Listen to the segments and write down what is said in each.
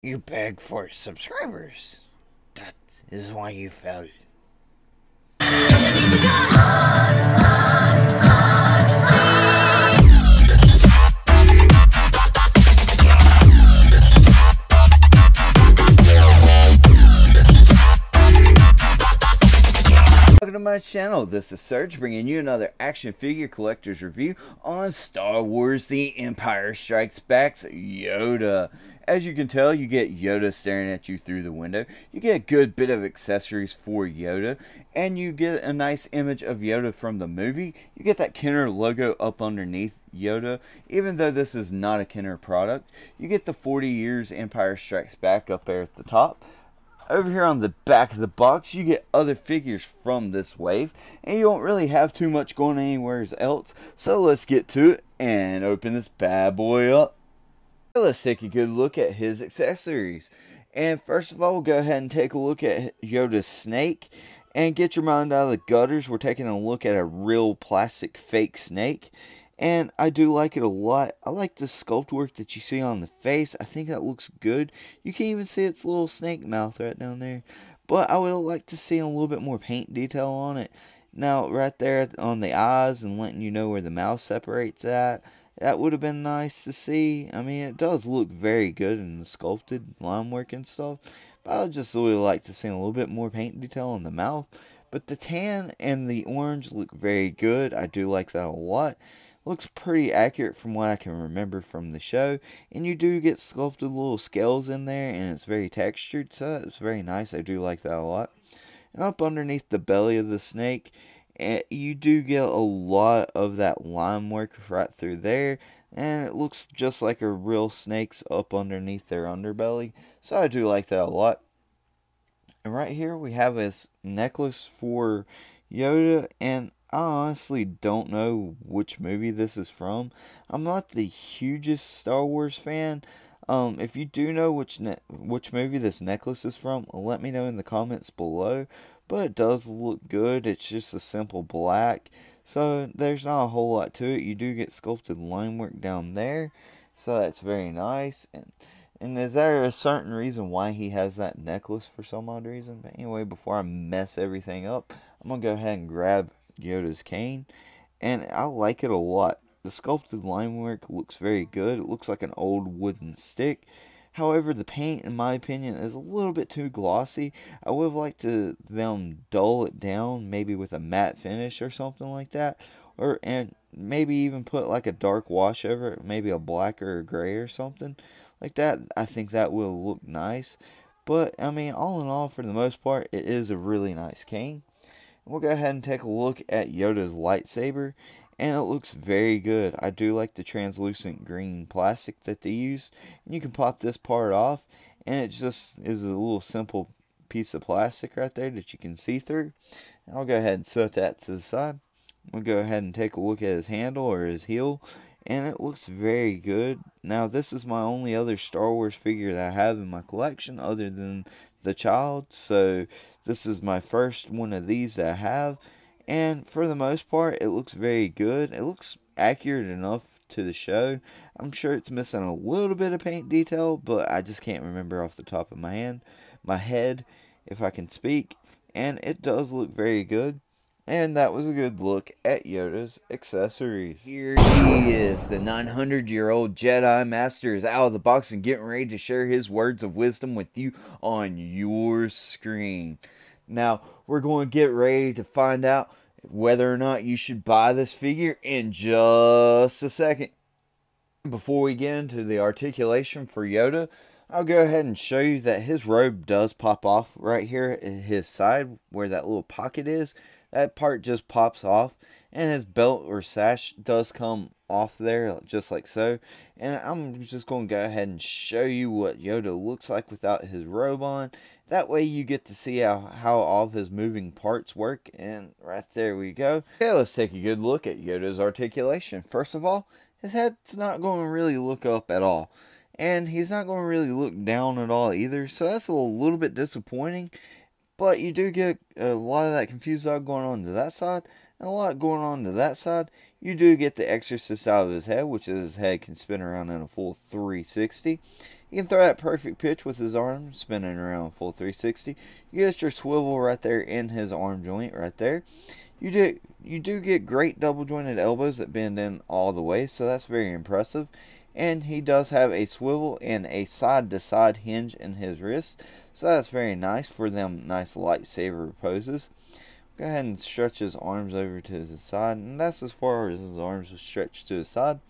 You beg for subscribers. That is why you failed. Welcome to my channel. This is Serge bringing you another action figure collector's review on Star Wars The Empire Strikes Back's Yoda. As you can tell, you get Yoda staring at you through the window. You get a good bit of accessories for Yoda, and you get a nice image of Yoda from the movie. You get that Kenner logo up underneath Yoda, even though this is not a Kenner product. You get the 40 years Empire Strikes Back up there at the top. Over here on the back of the box, you get other figures from this wave, and you don't really have too much going anywhere else. So let's get to it and open this bad boy up. Let's take a good look at his accessories. And first of all, we'll go ahead and take a look at Yoda's snake. And get your mind out of the gutters, we're taking a look at a real plastic fake snake. And I do like it a lot. I like the sculpt work that you see on the face. I think that looks good. You can even see its little snake mouth right down there. But I would like to see a little bit more paint detail on it. Now, right there on the eyes and letting you know where the mouth separates at. That would have been nice to see. I mean, it does look very good in the sculpted line work and stuff. But I would just really like to see a little bit more paint detail on the mouth. But the tan and the orange look very good. I do like that a lot. Looks pretty accurate from what I can remember from the show, and you do get sculpted little scales in there, and it's very textured, so it's very nice. I do like that a lot. And up underneath the belly of the snake, you do get a lot of that line work right through there, and it looks just like a real snake's up underneath their underbelly, so I do like that a lot. And right here we have this necklace for Yoda, and I honestly don't know which movie this is from. I'm not the hugest Star Wars fan. If you do know which movie this necklace is from, let me know in the comments below. But it does look good. It's just a simple black, so there's not a whole lot to it. You do get sculpted line work down there, so that's very nice. And is there a certain reason why he has that necklace for some odd reason? But anyway, before I mess everything up, I'm going to go ahead and grab Yoda's cane, and I like it a lot. The sculpted line work looks very good. It looks like an old wooden stick. However, the paint, in my opinion, is a little bit too glossy. I would have liked them dull it down, maybe with a matte finish or something like that. And maybe even put like a dark wash over it, maybe a black or a gray or something like that. I think that will look nice. But, I mean, all in all, for the most part, it is a really nice cane. We'll go ahead and take a look at Yoda's lightsaber, and it looks very good. I do like the translucent green plastic that they use. And you can pop this part off, and it just is a little simple piece of plastic right there that you can see through. And I'll go ahead and set that to the side. We'll go ahead and take a look at his handle or his heel, and it looks very good. Now, this is my only other Star Wars figure that I have in my collection other than the child, so this is my first one of these that I have, and for the most part, it looks very good. It looks accurate enough to the show. I'm sure it's missing a little bit of paint detail, but I just can't remember off the top of my head, if I can speak, and it does look very good. And that was a good look at Yoda's accessories. Here he is, the 900-year-old Jedi Master is out of the box and getting ready to share his words of wisdom with you on your screen. Now, we're going to get ready to find out whether or not you should buy this figure in just a second. Before we get into the articulation for Yoda, I'll go ahead and show you that his robe does pop off right here at his side where that little pocket is. That part just pops off, and his belt or sash does come off there just like so. And I'm just going to go ahead and show you what Yoda looks like without his robe on. That way you get to see how all of his moving parts work. And right there we go. Okay, let's take a good look at Yoda's articulation. First of all, his head's not going to really look up at all. And he's not going to really look down at all either. So that's a little bit disappointing. But you do get a lot of that confused dog going on to that side, and a lot going on to that side. You do get the exorcist out of his head, which is his head can spin around in a full 360. He can throw that perfect pitch with his arm, spinning around full 360. You get your swivel right there in his arm joint right there. You do get great double jointed elbows that bend in all the way, so that's very impressive. And he does have a swivel and a side to side hinge in his wrist, so that's very nice for them nice lightsaber poses. Go ahead and stretch his arms over to his side, and that's as far as his arms will stretch to his side.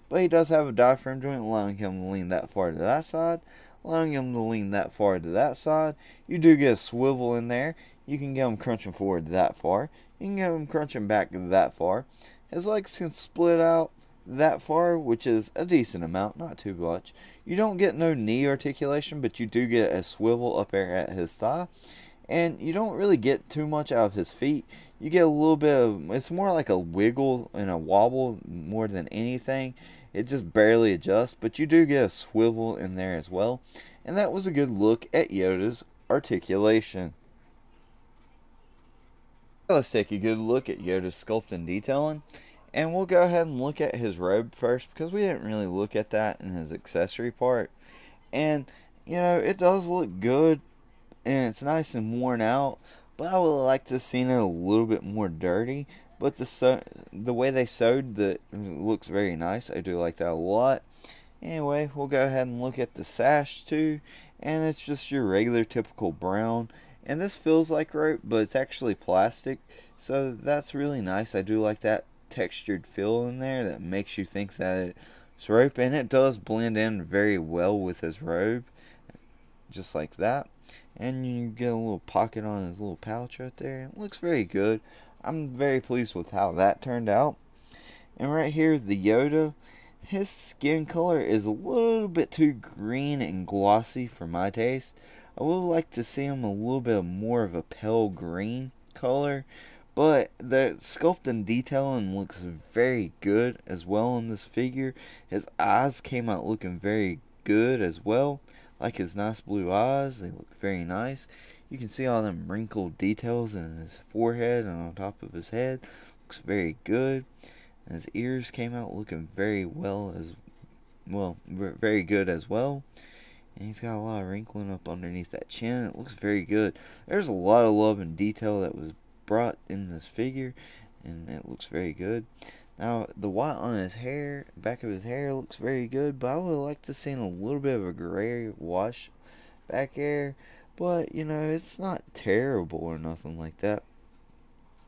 But he does have a diaphragm joint, allowing him to lean that far to that side, allowing him to lean that far to that side. You do get a swivel in there. You can get him crunching forward that far. You can get him crunching back that far. His legs can split out that far, which is a decent amount, not too much. You don't get no knee articulation, but you do get a swivel up there at his thigh. And you don't really get too much out of his feet. You get a little bit of, it's more like a wiggle and a wobble more than anything. It just barely adjusts, but you do get a swivel in there as well. And that was a good look at Yoda's articulation. Let's take a good look at Yoda's sculpt and detailing. And we'll go ahead and look at his robe first, because we didn't really look at that in his accessory part. And, you know, it does look good, and it's nice and worn out, but I would like to have seen it a little bit more dirty. But the way they sewed it looks very nice. I do like that a lot. Anyway, we'll go ahead and look at the sash too, and it's just your regular typical brown. And this feels like rope, but it's actually plastic, so that's really nice. I do like that textured feel in there that makes you think that it's rope, and it does blend in very well with his robe, just like that. And you get a little pocket on his little pouch right there. It looks very good. I'm very pleased with how that turned out. And right here is the Yoda. His skin color is a little bit too green and glossy for my taste. I would like to see him a little bit more of a pale green color. But the sculpt and detailing looks very good as well in this figure. His eyes came out looking very good as well. Like his nice blue eyes, they look very nice. You can see all them wrinkled details in his forehead and on top of his head. Looks very good. And his ears came out looking very very good as well. And he's got a lot of wrinkling up underneath that chin. It looks very good. There's a lot of love and detail that was brought in this figure, and it looks very good. Now, the white on his hair, back of his hair, looks very good, but I would like to see a little bit of a gray wash back there. But, you know, it's not terrible or nothing like that.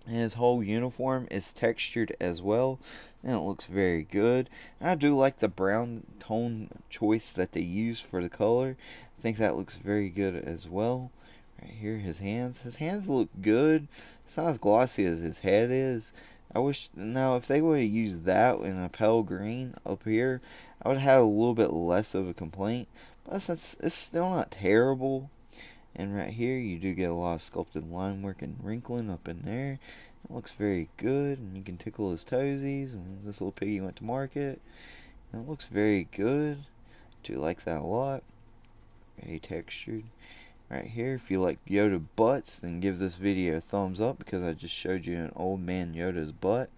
And his whole uniform is textured as well, and it looks very good. And I do like the brown tone choice that they use for the color. I think that looks very good as well. Right here, his hands look good. It's not as glossy as his head is. I wish, now, if they would have used that in a pale green up here, I would have a little bit less of a complaint. But it's still not terrible. And right here, you do get a lot of sculpted line work and wrinkling up in there. It looks very good, and you can tickle his toesies. And this little piggy went to market. And it looks very good. I do like that a lot. Very textured. Right here, if you like Yoda butts, then give this video a thumbs up, because I just showed you an old man Yoda's butt.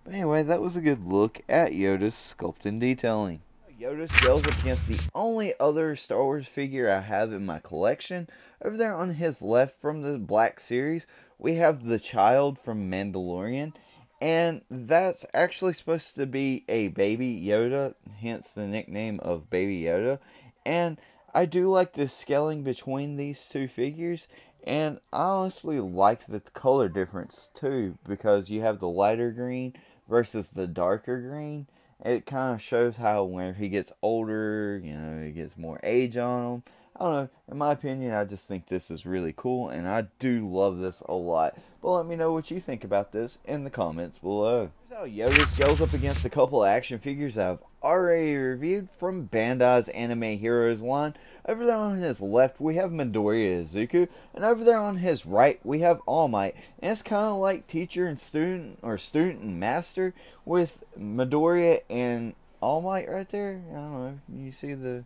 But anyway, that was a good look at Yoda's sculpt and detailing. Yoda scales up against the only other Star Wars figure I have in my collection. Over there on his left from the Black Series, we have the child from Mandalorian. And that's actually supposed to be a baby Yoda, hence the nickname of Baby Yoda. And I do like the scaling between these two figures. And I honestly like the color difference too, because you have the lighter green versus the darker green. It kind of shows how when he gets older, you know, he gets more age on him. I don't know. In my opinion, I just think this is really cool, and I do love this a lot. But let me know what you think about this in the comments below. Here's how Yoda scales up against a couple of action figures I've already reviewed from Bandai's Anime Heroes line. Over there on his left, we have Midoriya Izuku, and over there on his right, we have All Might. And it's kind of like teacher and student, or student and master, with Midoriya and All Might right there. I don't know. You see what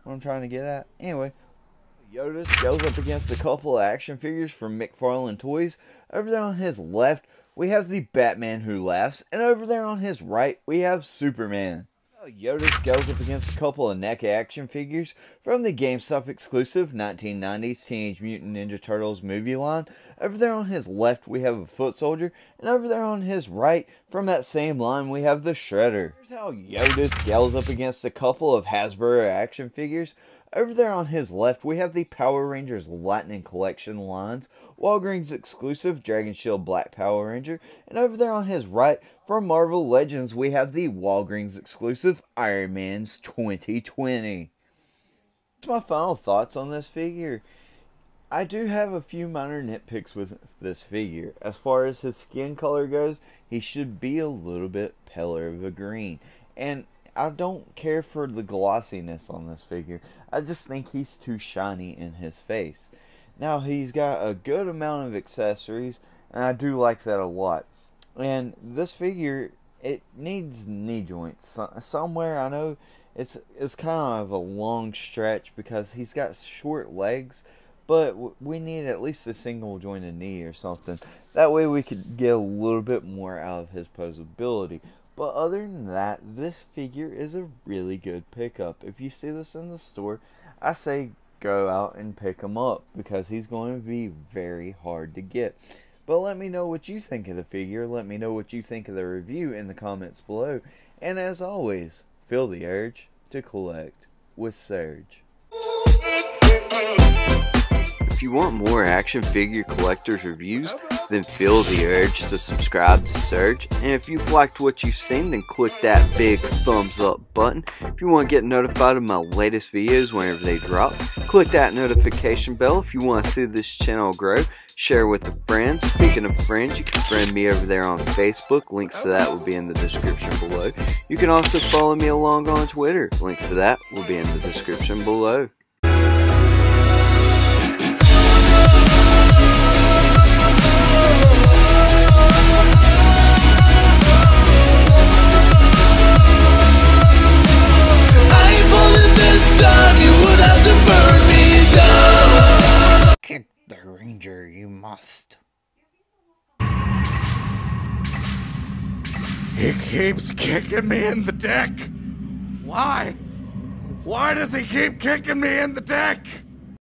I'm trying to get at? Anyway, Yoda scales up against a couple of action figures from McFarlane Toys. Over there on his left, we have the Batman Who Laughs, and over there on his right, we have Superman. Yoda scales up against a couple of NECA action figures from the GameStop exclusive 1990s Teenage Mutant Ninja Turtles movie line. Over there on his left we have a foot soldier, and over there on his right from that same line we have the Shredder. Here's how Yoda scales up against a couple of Hasbro action figures. Over there on his left we have the Power Rangers Lightning Collection lines, Walgreens exclusive Dragon Shield Black Power Ranger, and over there on his right from Marvel Legends we have the Walgreens exclusive Iron Man's 2020. That's my final thoughts on this figure. I do have a few minor nitpicks with this figure. As far as his skin color goes, he should be a little bit paler of a green. And I don't care for the glossiness on this figure. I just think he's too shiny in his face. Now, he's got a good amount of accessories, and I do like that a lot. And this figure, it needs knee joints somewhere. I know it's kind of a long stretch because he's got short legs, but we need at least a single jointed knee or something. That way we could get a little bit more out of his posability. But other than that, this figure is a really good pickup. If you see this in the store, I say go out and pick him up because he's going to be very hard to get. But let me know what you think of the figure. Let me know what you think of the review in the comments below. And as always, feel the urge to collect with Surge. If you want more action figure collectors reviews, then feel the urge to subscribe to Surge. And if you've liked what you've seen, then click that big thumbs up button. If you want to get notified of my latest videos whenever they drop, click that notification bell. If you want to see this channel grow, share with a friend. Speaking of friends, you can friend me over there on Facebook. Links to that will be in the description below. You can also follow me along on Twitter. Links to that will be in the description below. Kick the Ranger, you must. He keeps kicking me in the dick. Why? Why does he keep kicking me in the dick?